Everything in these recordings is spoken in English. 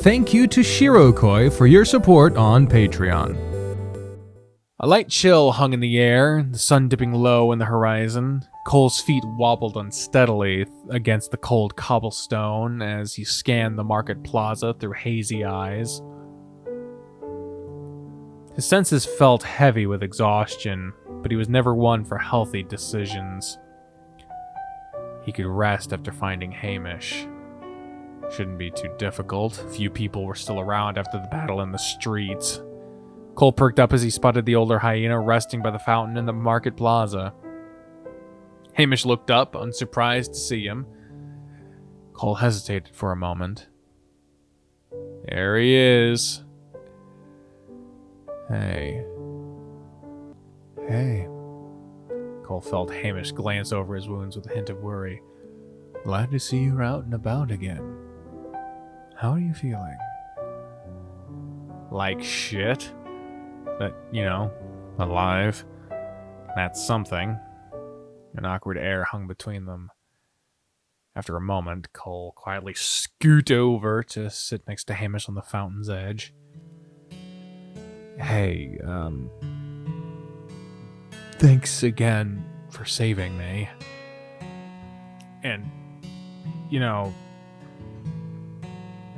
thank you to Shirokoi for your support on Patreon. A light chill hung in the air, the sun dipping low in the horizon. Cole's feet wobbled unsteadily against the cold cobblestone as he scanned the market plaza through hazy eyes. His senses felt heavy with exhaustion, but he was never one for healthy decisions. He could rest after finding Hamish. Shouldn't be too difficult. Few people were still around after the battle in the streets. Cole perked up as he spotted the older hyena resting by the fountain in the market plaza. Hamish looked up, unsurprised to see him. Cole hesitated for a moment. There he is. Hey. Cole felt Hamish glance over his wounds with a hint of worry. Glad to see you're out and about again. How are you feeling? Like shit. But, alive. That's something. An awkward air hung between them. After a moment, Cole quietly scooted over to sit next to Hamish on the fountain's edge. Hey, thanks again for saving me. And,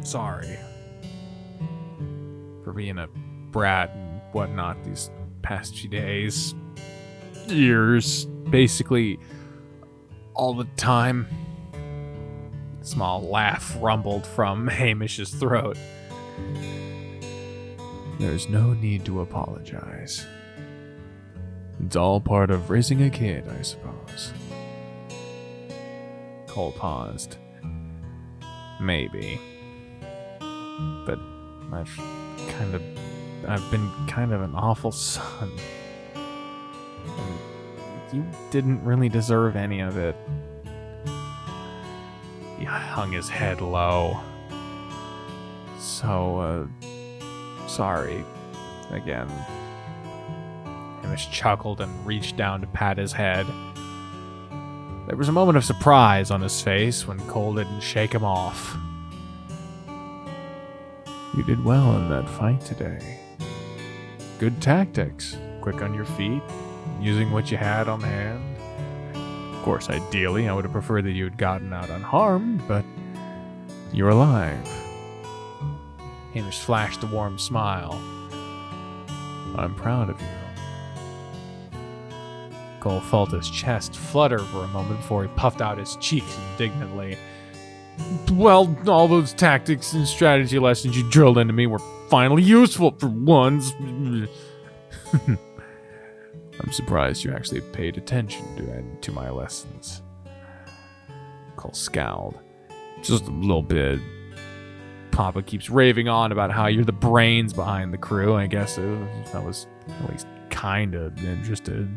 sorry for being a brat and whatnot these past few days. Years, basically all the time. A small laugh rumbled from Hamish's throat. There's no need to apologize. It's all part of raising a kid, I suppose. Cole paused. Maybe. But I've been kind of an awful son. And you didn't really deserve any of it. He hung his head low. So, sorry. Again. Hamish chuckled and reached down to pat his head. There was a moment of surprise on his face when Cole didn't shake him off. You did well in that fight today. Good tactics. Quick on your feet, using what you had on hand. Of course, ideally, I would have preferred that you had gotten out unharmed, but you're alive. Hamish flashed a warm smile. I'm proud of you. Cole felt his chest flutter for a moment before he puffed out his cheeks indignantly. Well, all those tactics and strategy lessons you drilled into me were finally useful for once. I'm surprised you actually paid attention to my lessons. Cole scowled. Just a little bit. Papa keeps raving on about how you're the brains behind the crew. I guess I was at least kind of interested.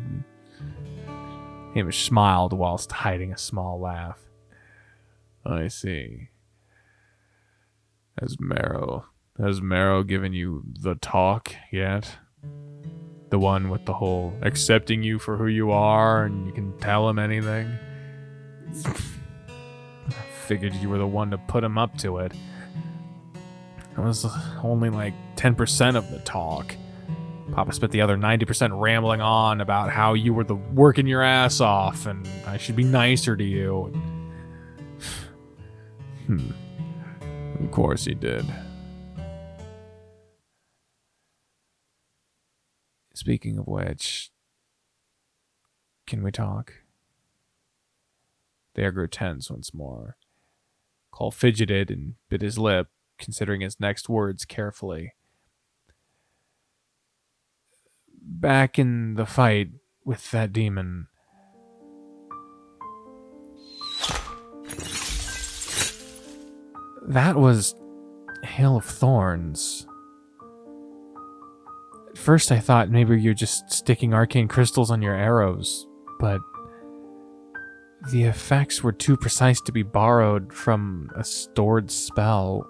Hamish smiled whilst hiding a small laugh. I see. Has Marrow given you the talk yet? The one with the whole accepting you for who you are and you can tell him anything? I figured you were the one to put him up to it. It was only like 10% of the talk. Papa spent the other 90% rambling on about how you were working your ass off and I should be nicer to you. Of course he did. Speaking of which, can we talk? The air grew tense once more. Cole fidgeted and bit his lip, considering his next words carefully. Back in the fight with that demon, that was Hail of Thorns. At first I thought maybe you're just sticking arcane crystals on your arrows, but the effects were too precise to be borrowed from a stored spell.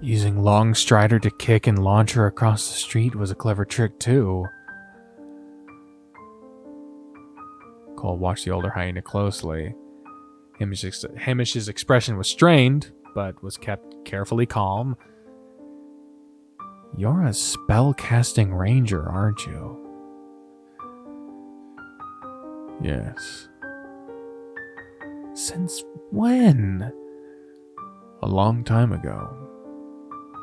Using Longstrider to kick and launch her across the street was a clever trick too. Cole watched the older hyena closely. Hamish's expression was strained, but was kept carefully calm. You're a spell-casting ranger, aren't you? Yes. Since when? A long time ago.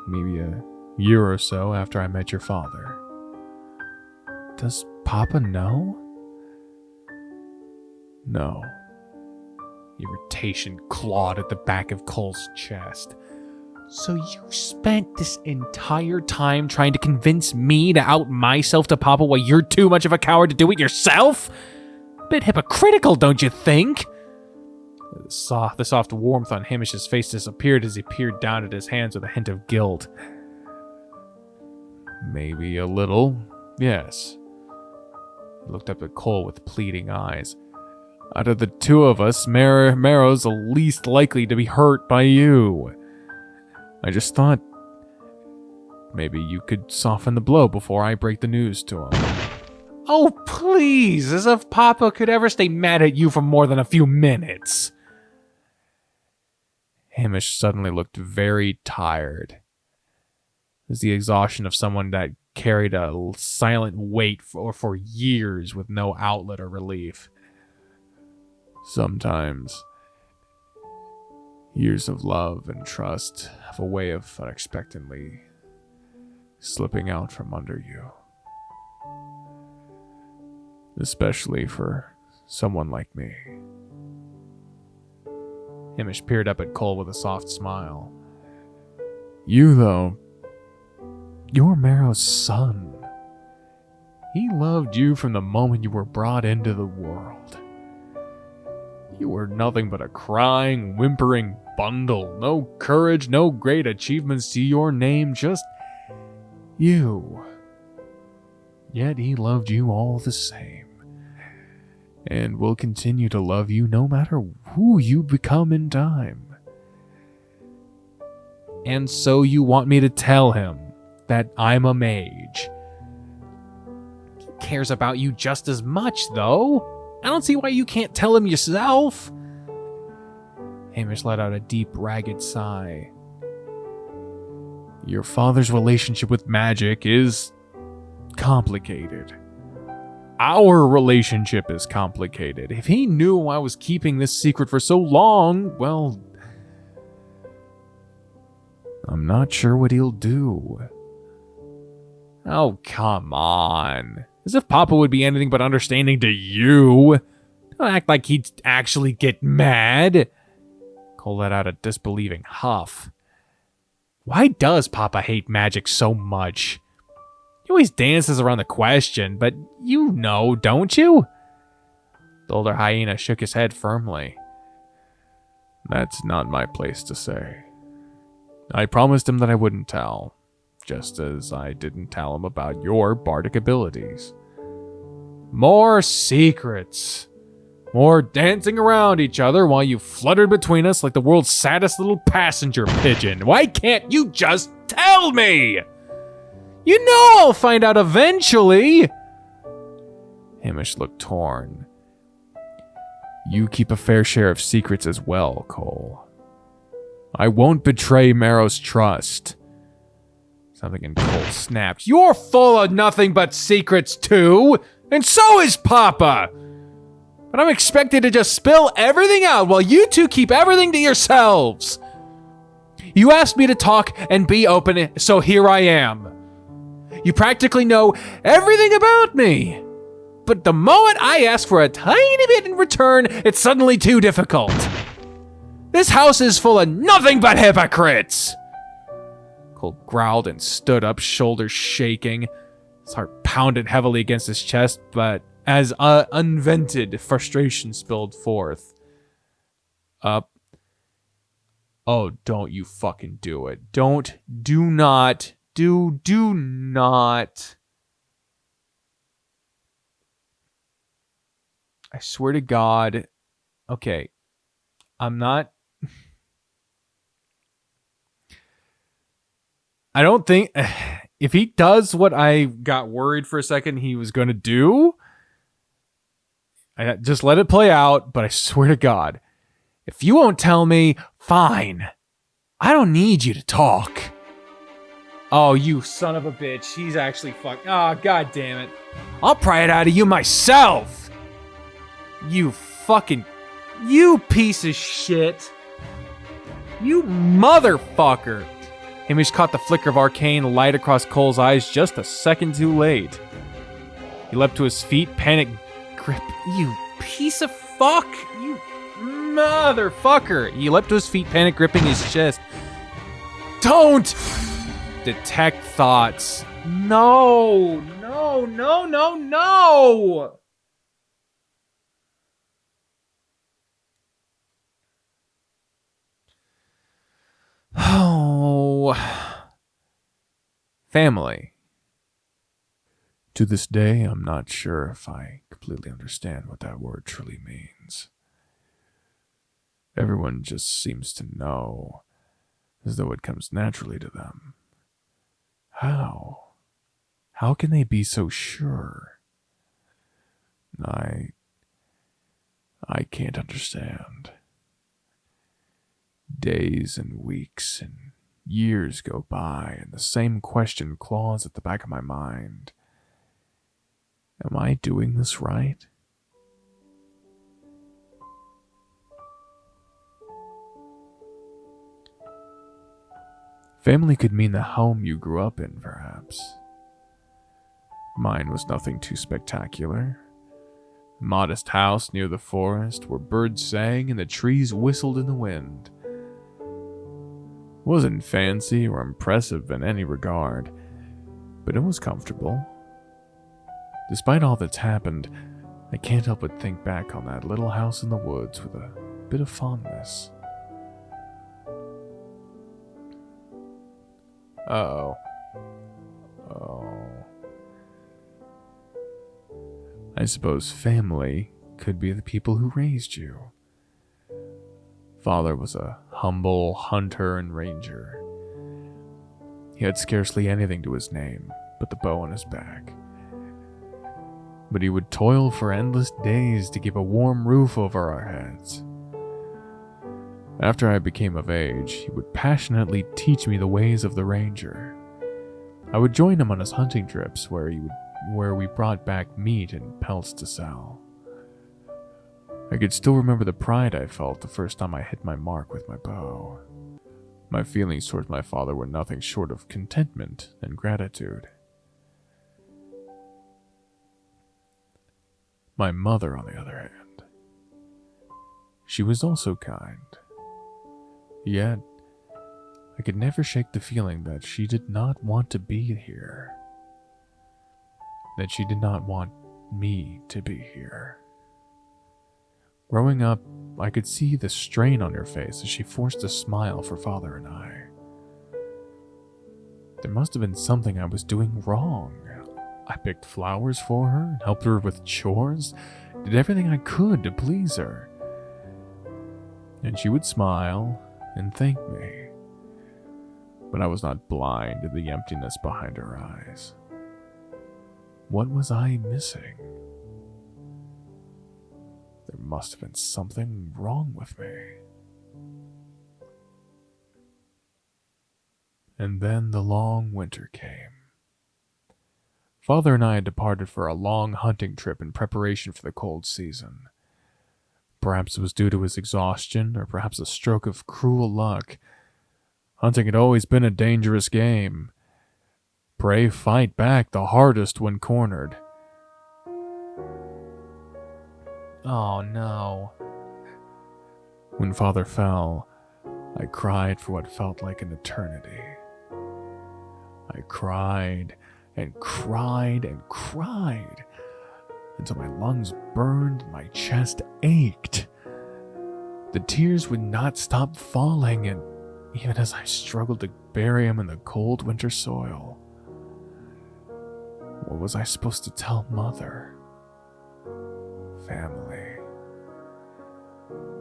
Maybe a year or so after I met your father. Does Papa know? No. Irritation clawed at the back of Cole's chest. So you spent this entire time trying to convince me to out myself to Papa while you're too much of a coward to do it yourself? A bit hypocritical, don't you think? The soft warmth on Hamish's face disappeared as he peered down at his hands with a hint of guilt. Maybe a little, yes. He looked up at Cole with pleading eyes. Out of the two of us, Marrow's the least likely to be hurt by you. I just thought maybe you could soften the blow before I break the news to him. Oh, please, as if Papa could ever stay mad at you for more than a few minutes. Hamish suddenly looked very tired. It was the exhaustion of someone that carried a silent weight for years with no outlet or relief. Sometimes, years of love and trust have a way of unexpectedly slipping out from under you. Especially for someone like me. Hamish peered up at Cole with a soft smile. You, though, you're Marrow's son. He loved you from the moment you were brought into the world. You were nothing but a crying, whimpering bundle. No courage, no great achievements to your name, just you. Yet he loved you all the same. And will continue to love you no matter who you become in time. And so you want me to tell him that I'm a mage. He cares about you just as much, though. I don't see why you can't tell him yourself. Hamish let out a deep, ragged sigh. Your father's relationship with magic is complicated. Our relationship is complicated. If he knew I was keeping this secret for so long, well, I'm not sure what he'll do. Oh, come on. As if Papa would be anything but understanding to you. Don't act like he'd actually get mad. Cole let out a disbelieving huff. Why does Papa hate magic so much? He always dances around the question, but you know, don't you? The older hyena shook his head firmly. That's not my place to say. I promised him that I wouldn't tell, just as I didn't tell him about your bardic abilities. More secrets. More dancing around each other while you fluttered between us like the world's saddest little passenger pigeon. Why can't you just tell me? You know I'll find out eventually. Hamish looked torn. You keep a fair share of secrets as well, Cole. I won't betray Marrow's trust. Something in Cole snapped. You're full of nothing but secrets too, and so is Papa. But I'm expected to just spill everything out while you two keep everything to yourselves. You asked me to talk and be open, so here I am. You practically know everything about me. But the moment I ask for a tiny bit in return, it's suddenly too difficult. This house is full of nothing but hypocrites. Cole growled and stood up, shoulders shaking. His heart pounded heavily against his chest, but as unvented frustration spilled forth. Oh, don't you fucking do it. Do not. I swear to God. Okay. I'm not. I don't think. If he does what I got worried for a second he was going to do, Just let it play out, but I swear to God, if you won't tell me, fine. I don't need you to talk. Oh, you son of a bitch. He's actually Oh, God damn it. I'll pry it out of you myself. You piece of shit. You motherfucker. Hamish caught the flicker of arcane light across Cole's eyes just a second too late. He leapt to his feet, panic grip. You piece of fuck. You motherfucker. He leapt to his feet, panic gripping his chest. Don't detect thoughts. No. Oh. Family. To this day, I'm not sure if I completely understand what that word truly means. Everyone just seems to know, as though it comes naturally to them. How? How can they be so sure? I can't understand. Days and weeks and years go by, and the same question claws at the back of my mind. Am I doing this right? Family could mean the home you grew up in, perhaps. Mine was nothing too spectacular. A modest house near the forest where birds sang and the trees whistled in the wind. It wasn't fancy or impressive in any regard, but it was comfortable. Despite all that's happened, I can't help but think back on that little house in the woods with a bit of fondness. Oh. I suppose family could be the people who raised you. Father was a humble hunter and ranger. He had scarcely anything to his name but the bow on his back. But he would toil for endless days to keep a warm roof over our heads. After I became of age, he would passionately teach me the ways of the ranger. I would join him on his hunting trips where we brought back meat and pelts to sell. I could still remember the pride I felt the first time I hit my mark with my bow. My feelings towards my father were nothing short of contentment and gratitude. My mother, on the other hand, she was also kind. Yet, I could never shake the feeling that she did not want to be here. That she did not want me to be here. Growing up, I could see the strain on her face as she forced a smile for Father and I. There must have been something I was doing wrong. I picked flowers for her and helped her with chores, did everything I could to please her. And she would smile and thank me. But I was not blind to the emptiness behind her eyes. What was I missing? There must have been something wrong with me. And then the long winter came. Father and I had departed for a long hunting trip in preparation for the cold season. Perhaps it was due to his exhaustion, or perhaps a stroke of cruel luck. Hunting had always been a dangerous game. Prey fight back the hardest when cornered. Oh no. When Father fell, I cried for what felt like an eternity. I cried and cried and cried until my lungs burned and my chest ached. The tears would not stop falling, and even as I struggled to bury him in the cold winter soil, what was I supposed to tell Mother? Family.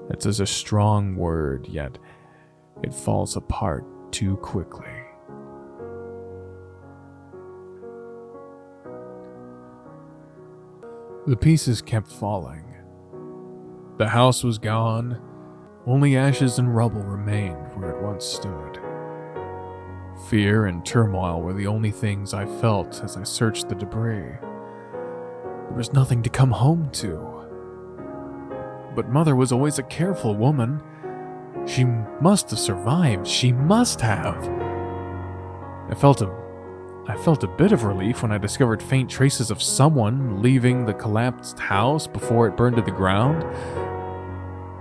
It's a strong word, yet it falls apart too quickly. The pieces kept falling, The house was gone. Only ashes and rubble remained where it once stood. Fear and turmoil were the only things I felt as I searched the debris. There was nothing to come home to. But Mother was always a careful woman. She must have survived. She must have. I felt a bit of relief when I discovered faint traces of someone leaving the collapsed house before it burned to the ground.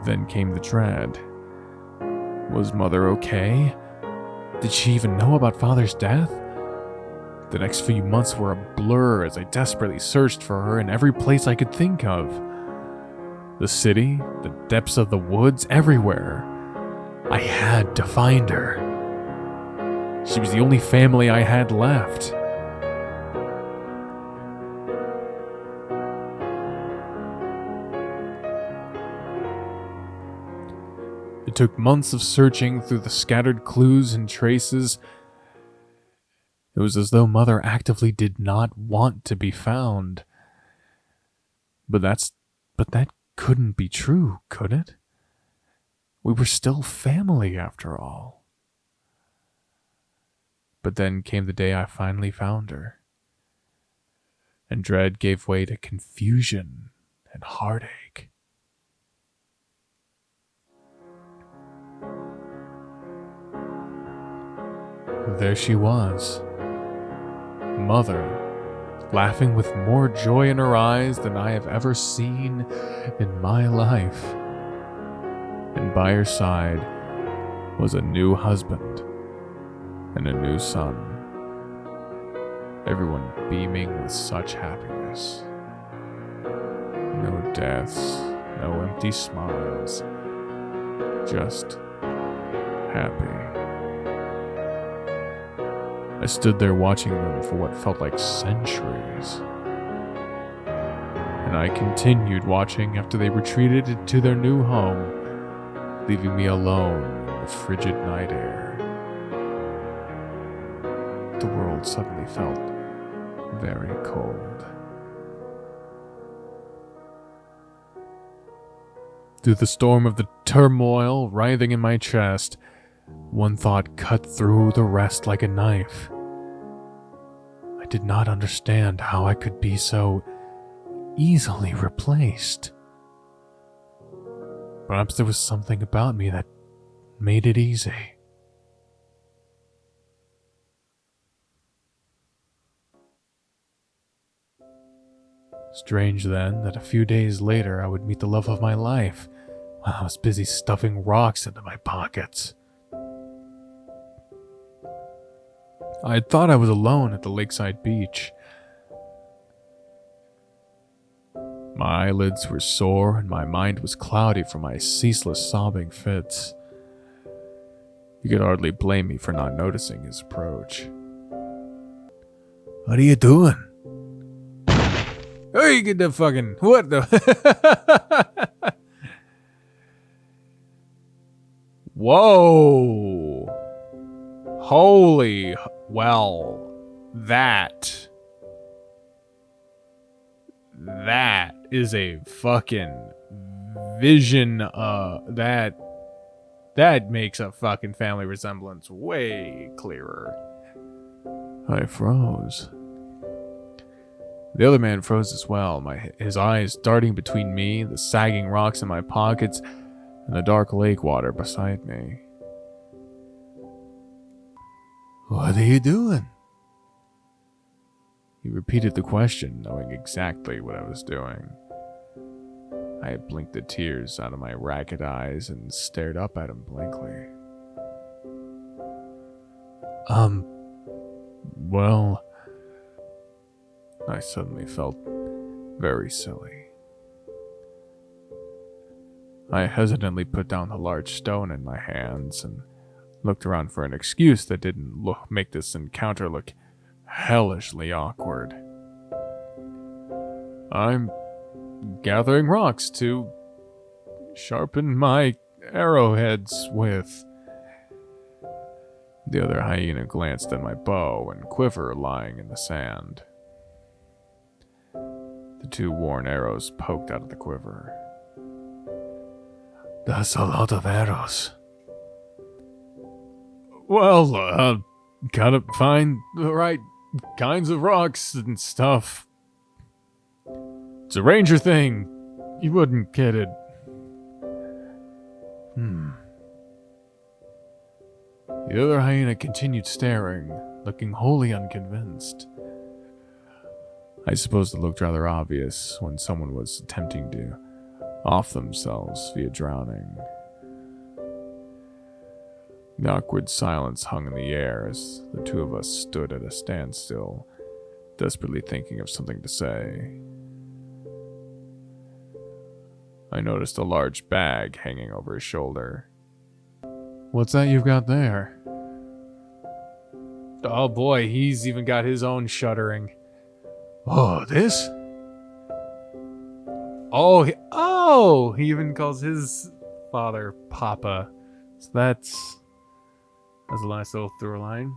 Then came the dread. Was Mother okay? Did she even know about Father's death? The next few months were a blur as I desperately searched for her in every place I could think of. The city, the depths of the woods, everywhere. I had to find her. She was the only family I had left. It took months of searching through the scattered clues and traces. It was as though Mother actively did not want to be found. But that couldn't be true, could it? We were still family after all. But then came the day I finally found her, and dread gave way to confusion and heartache. There she was, Mother, laughing with more joy in her eyes than I have ever seen in my life. And by her side was a new husband and a new son. Everyone beaming with such happiness. No deaths, no empty smiles, just happy. I stood there watching them for what felt like centuries. And I continued watching after they retreated into their new home, leaving me alone in the frigid night air. The world suddenly felt very cold. Through the storm of the turmoil writhing in my chest, one thought cut through the rest like a knife. I did not understand how I could be so easily replaced. Perhaps there was something about me that made it easy. Strange then that a few days later I would meet the love of my life while I was busy stuffing rocks into my pockets. I had thought I was alone at the lakeside beach. My eyelids were sore and my mind was cloudy from my ceaseless sobbing fits. You could hardly blame me for not noticing his approach. "What are you doing?" "Hey, get the fucking... What the... Whoa. Holy... Well, that is a fucking vision. That makes a fucking family resemblance way clearer. I froze. The other man froze as well, his eyes darting between me, the sagging rocks in my pockets, and the dark lake water beside me. "What are you doing?" He repeated the question, knowing exactly what I was doing. I blinked the tears out of my ragged eyes and stared up at him blankly. Well... I suddenly felt very silly. I hesitantly put down the large stone in my hands and looked around for an excuse that didn't make this encounter look hellishly awkward. "I'm gathering rocks to sharpen my arrowheads with." The other hyena glanced at my bow and quiver lying in the sand. The two worn arrows poked out of the quiver. That's a lot of arrows. Well, gotta find the right kinds of rocks and stuff. It's a ranger thing. You wouldn't get it. The other hyena continued staring, looking wholly unconvinced. I suppose it looked rather obvious when someone was attempting to off themselves via drowning. The awkward silence hung in the air as the two of us stood at a standstill, desperately thinking of something to say. I noticed a large bag hanging over his shoulder. What's that you've got there? Oh boy, he's even got his own shuddering. Oh, this? He even calls his father Papa. So that's a nice little through line.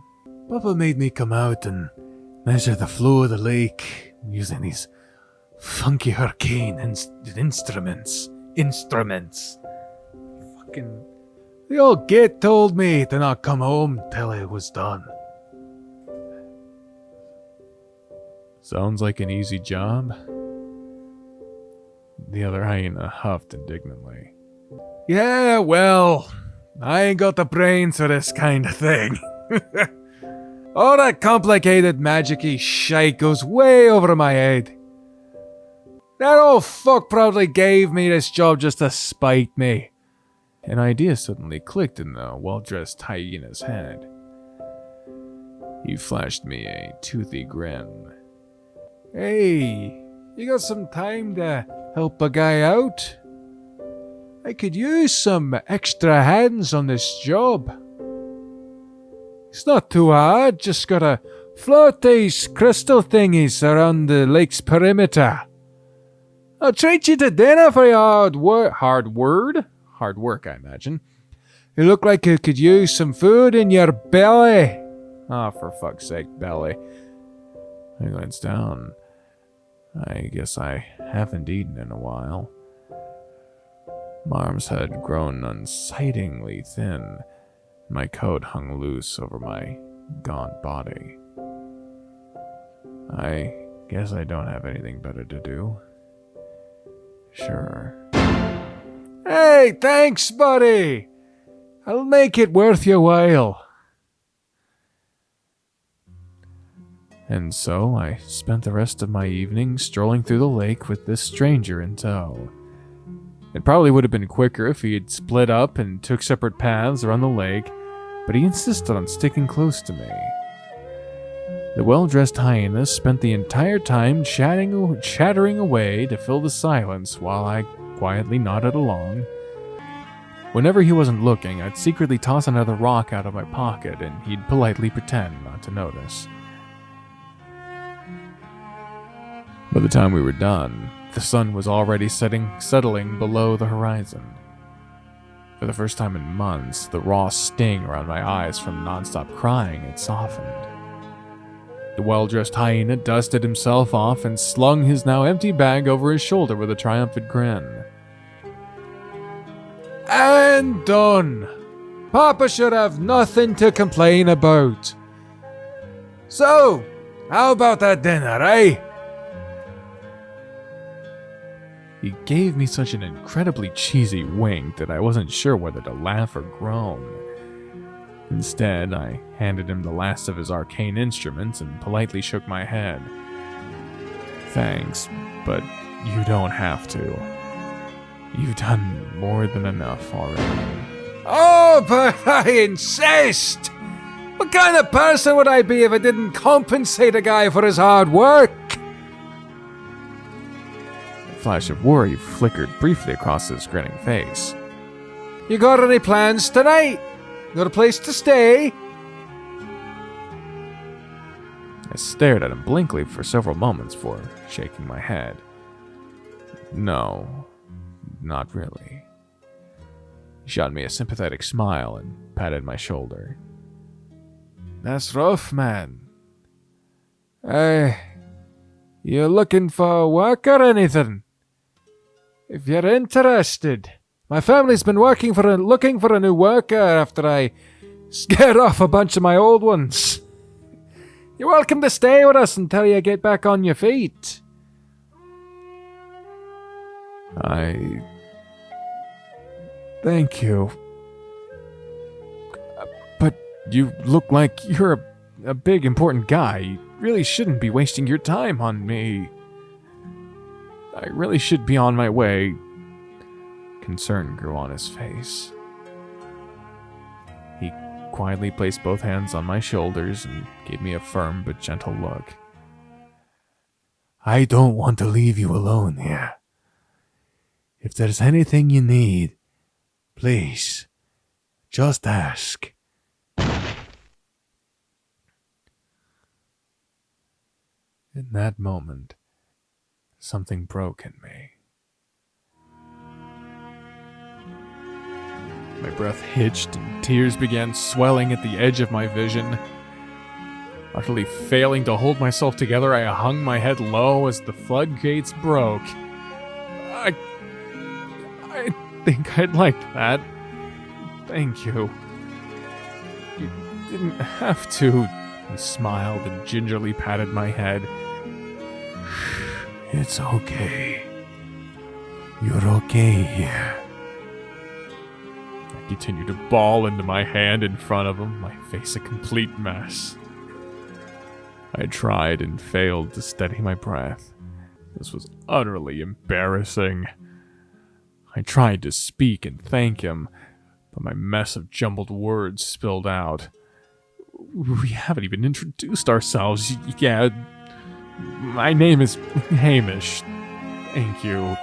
Papa made me come out and measure the flow of the lake using these funky hurricane instruments. Fucking. The old git told me to not come home till it was done. Sounds like an easy job. The other hyena huffed indignantly. Yeah, well, I ain't got the brains for this kind of thing. All that complicated magic-y shite goes way over my head. That old fuck probably gave me this job just to spite me. An idea suddenly clicked in the well-dressed hyena's head. He flashed me a toothy grin. Hey, you got some time to help a guy out? I could use some extra hands on this job. It's not too hard, just gotta float these crystal thingies around the lake's perimeter. I'll treat you to dinner for your hard work, I imagine. You look like you could use some food in your belly. Ah, for fuck's sake, belly. I glanced down. I guess I haven't eaten in a while. My arms had grown unsightingly thin. My coat hung loose over my gaunt body. I guess I don't have anything better to do. Sure. Hey, thanks, buddy. I'll make it worth your while. And so I spent the rest of my evening strolling through the lake with this stranger in tow. It probably would have been quicker if he had split up and took separate paths around the lake, but he insisted on sticking close to me. The well-dressed hyena spent the entire time chattering away to fill the silence while I quietly nodded along. Whenever he wasn't looking, I'd secretly toss another rock out of my pocket and he'd politely pretend not to notice. By the time we were done, the sun was already settling below the horizon. For the first time in months, the raw sting around my eyes from nonstop crying had softened. The well-dressed hyena dusted himself off and slung his now empty bag over his shoulder with a triumphant grin. And done. Papa should have nothing to complain about. So, how about that dinner, eh? He gave me such an incredibly cheesy wink that I wasn't sure whether to laugh or groan. Instead, I handed him the last of his arcane instruments and politely shook my head. Thanks, but you don't have to. You've done more than enough already. Oh, but I insist! What kind of person would I be if I didn't compensate a guy for his hard work? A flash of worry flickered briefly across his grinning face. You got any plans tonight? Got a place to stay? I stared at him blankly for several moments before shaking my head. No, not really. He shot me a sympathetic smile and patted my shoulder. That's rough, man. You looking for work or anything? If you're interested, My family's been looking for a new worker after I scared off a bunch of my old ones. You're welcome to stay with us until you get back on your feet. Thank you. But you look like you're a big, important guy. You really shouldn't be wasting your time on me. I really should be on my way. Concern grew on his face. He quietly placed both hands on my shoulders and gave me a firm but gentle look. I don't want to leave you alone here. If there's anything you need, please, just ask. In that moment, something broke in me. My breath hitched and tears began swelling at the edge of my vision. Utterly failing to hold myself together, I hung my head low as the floodgates broke. I think I'd like that. Thank you. You didn't have to. He smiled and gingerly patted my head. It's okay. You're okay here. I continued to bawl into my hand in front of him, my face a complete mess. I tried and failed to steady my breath. This was utterly embarrassing. I tried to speak and thank him, but my mess of jumbled words spilled out. We haven't even introduced ourselves. Yeah, my name is Hamish. Thank you.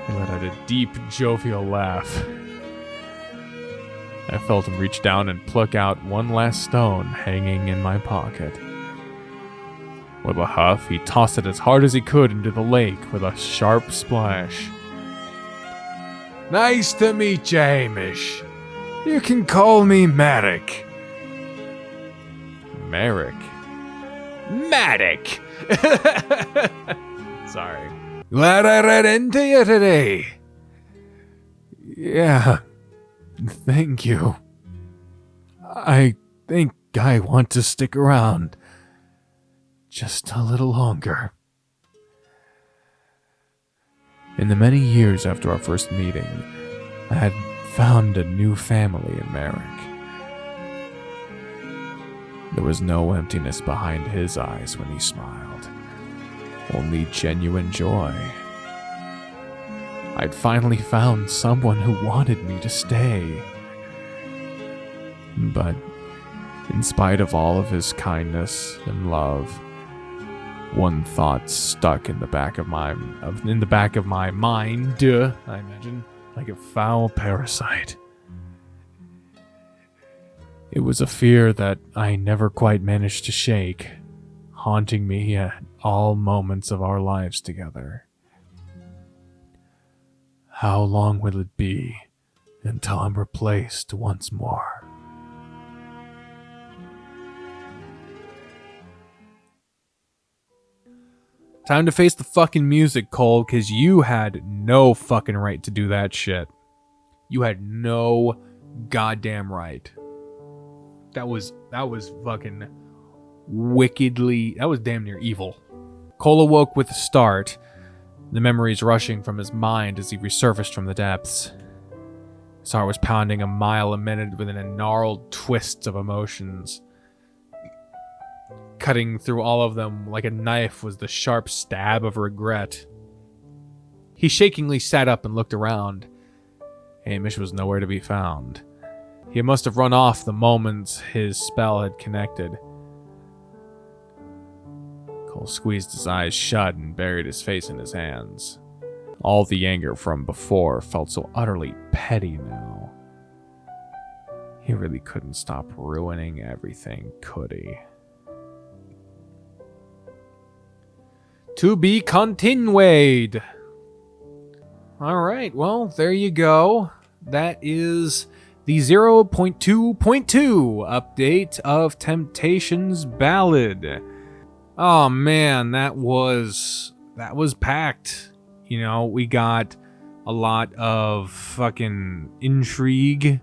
He let out a deep, jovial laugh. I felt him reach down and pluck out one last stone hanging in my pocket. With a huff, he tossed it as hard as he could into the lake with a sharp splash. Nice to meet you, Hamish. You can call me Merrick. Merrick? Merrick! Sorry. Glad I ran into you today. Yeah, thank you. I think I want to stick around just a little longer. In the many years after our first meeting, I had found a new family in Merrick. There was no emptiness behind his eyes when he smiled, only genuine joy. I'd finally found someone who wanted me to stay. But in spite of all of his kindness and love, one thought stuck in the back of my mind, I imagine, like a foul parasite. It was a fear that I never quite managed to shake, haunting me at all moments of our lives together. How long will it be until I'm replaced once more? Time to face the fucking music, Cole, because you had no fucking right to do that shit. You had no goddamn right. That was fucking wickedly, that was damn near evil. Cole awoke with a start, the memories rushing from his mind as he resurfaced from the depths. His heart was pounding a mile a minute within a gnarled twist of emotions. Cutting through all of them like a knife was the sharp stab of regret. He shakingly sat up and looked around. Hamish was nowhere to be found. He must have run off the moment his spell had connected. Cole squeezed his eyes shut and buried his face in his hands. All the anger from before felt so utterly petty now. He really couldn't stop ruining everything, could he? To be continued. Alright, well, there you go. That is the 0.2.2 update of Temptation's Ballad. Oh man, that was packed. You know, we got a lot of fucking intrigue,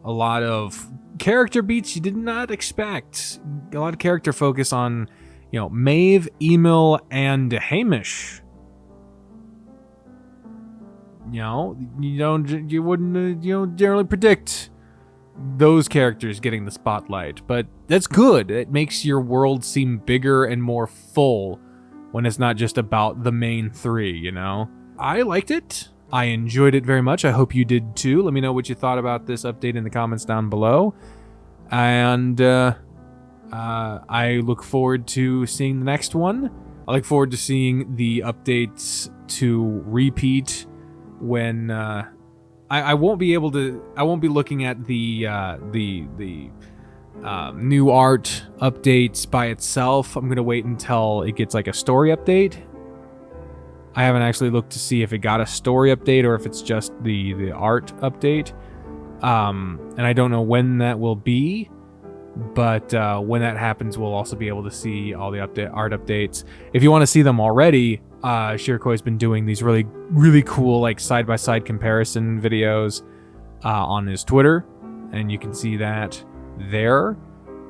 a lot of character beats you did not expect, a lot of character focus on, you know, Maeve, Emil, and Hamish. You know, you wouldn't generally predict those characters getting the spotlight, but that's good. It makes your world seem bigger and more full when it's not just about the main three, you know? I liked it. I enjoyed it very much. I hope you did too. Let me know what you thought about this update in the comments down below. And I look forward to seeing the next one. I look forward to seeing the updates to repeat when I won't be able to. I won't be looking at the new art updates by itself. I'm gonna wait until it gets like a story update. I haven't actually looked to see if it got a story update or if it's just the art update. And I don't know when that will be, but when that happens, we'll also be able to see all the art updates. If you want to see them already, Shirkoi's been doing these really, really cool like side-by-side comparison videos on his Twitter, and you can see that there.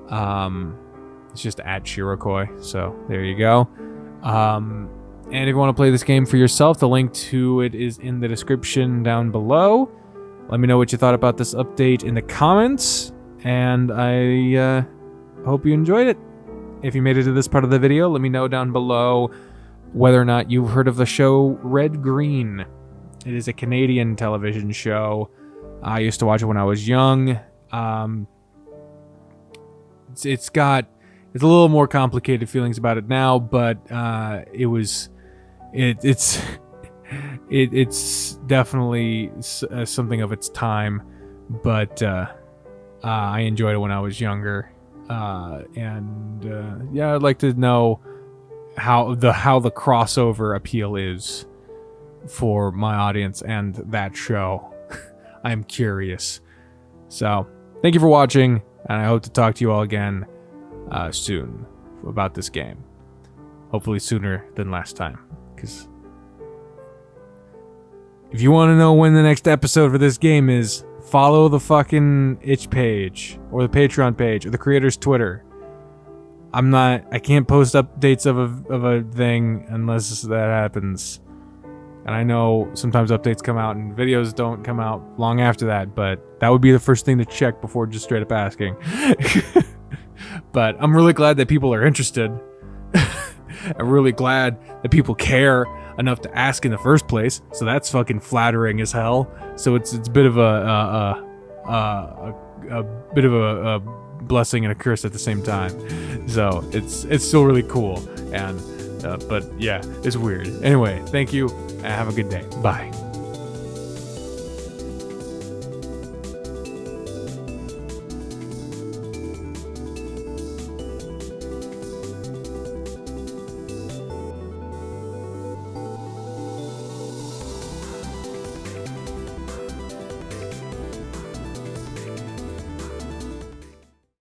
It's just at Shirokoi, so there you go. And if you want to play this game for yourself, the link to it is in the description down below. Let me know what you thought about this update in the comments, and I hope you enjoyed it. If you made it to this part of the video, let me know down below whether or not you've heard of the show Red Green. It is a Canadian television show. I used to watch it when I was young. It's a little more complicated feelings about it now, but it's definitely something of its time. But I enjoyed it when I was younger, and yeah, I'd like to know how the crossover appeal is for my audience and that show. I'm curious. So thank you for watching, and I hope to talk to you all again soon about this game. Hopefully sooner than last time, because if you want to know when the next episode for this game is, follow the fucking itch page or the Patreon page or the creator's Twitter. I can't post updates of a thing unless that happens. And I know sometimes updates come out and videos don't come out long after that, but that would be the first thing to check before just straight up asking. But I'm really glad that people are interested. I'm really glad that people care enough to ask in the first place. So that's fucking flattering as hell. So it's a bit of a blessing and a curse at the same time. So it's still really cool. And but yeah, it's weird. Anyway, thank you and have a good day. Bye.